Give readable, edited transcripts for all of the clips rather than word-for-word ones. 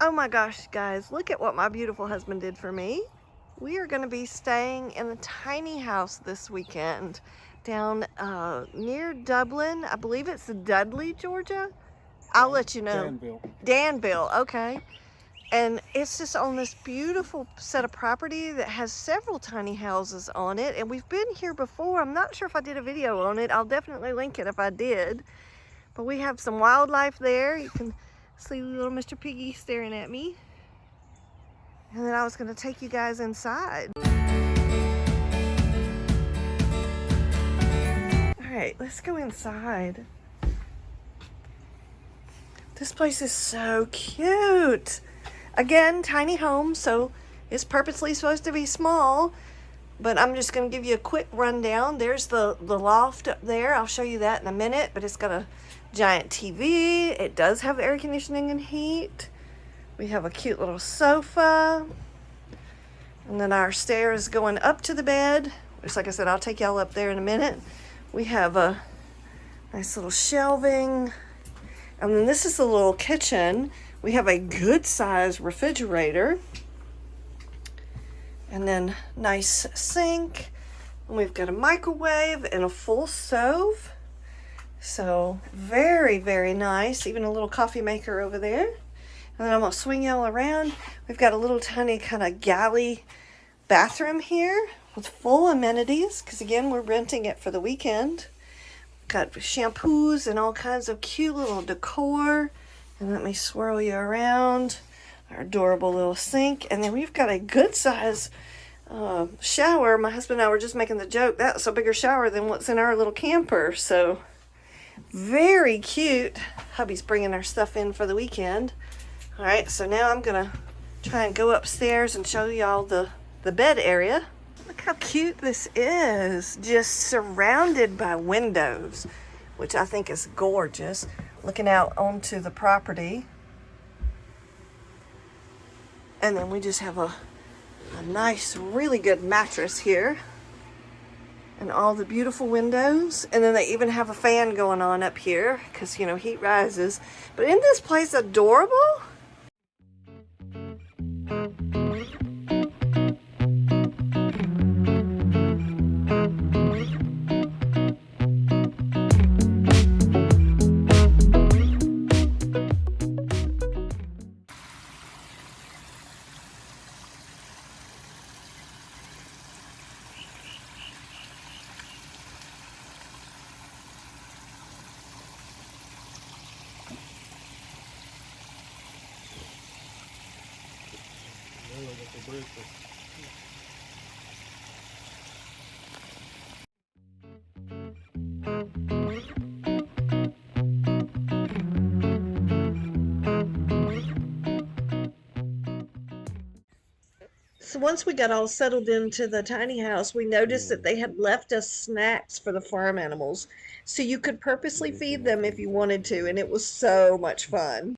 Oh my gosh, guys, look at what my beautiful husband did for me. We are going to be staying in a tiny house this weekend down near Dublin. I believe it's Dudley, Georgia. I'll let you know. Danville. Danville, okay. And it's just on this beautiful set of property that has several tiny houses on it. And we've been here before. I'm not sure if I did a video on it. I'll definitely link it if I did. But we have some wildlife there. You can see little Mr. Piggy staring at me. And then I was gonna take you guys inside. All right, let's go inside. This place is so cute. Again, tiny home, so it's purposely supposed to be small, but I'm just gonna give you a quick rundown. There's the loft up there. I'll show you that in a minute, but it's got a giant TV. It does have air conditioning and heat. We have a cute little sofa. And then our stairs going up to the bed. Just like I said, I'll take y'all up there in a minute. We have a nice little shelving. And then this is the little kitchen. We have a good size refrigerator. And then nice sink. And we've got a microwave and a full stove. So very, very nice. Even a little coffee maker over there. And then I'm going to swing y'all around. We've got a little tiny kind of galley bathroom here with full amenities. Because again, we're renting it for the weekend. Got shampoos and all kinds of cute little decor. And let me swirl you around. Our adorable little sink. And then we've got a good size shower. My husband and I were just making the joke. That's a bigger shower than what's in our little camper. So very cute. Hubby's bringing our stuff in for the weekend. All right, so now I'm gonna try and go upstairs and show y'all the bed area. Look how cute this is, just surrounded by windows, which I think is gorgeous. Looking out onto the property. And then we just have a nice, really good mattress here. And all the beautiful windows. And then they even have a fan going on up here because, you know, heat rises. But isn't this place adorable? So once we got all settled into the tiny house, we noticed that they had left us snacks for the farm animals. So you could purposely feed them if you wanted to, and it was so much fun.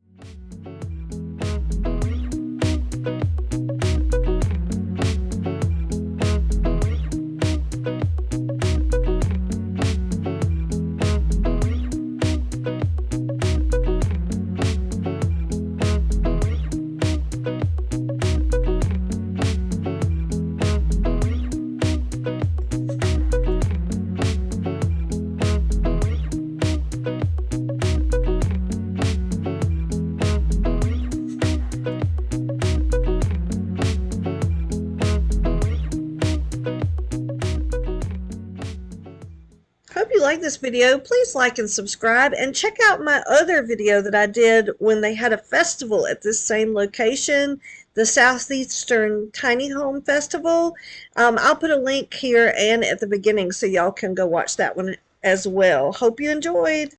Hope you like this video. Please like and subscribe, and check out my other video that I did when they had a festival at this same location, the Southeastern Tiny Home Festival. I'll put a link here and at the beginning so y'all can go watch that one as well. Hope you enjoyed.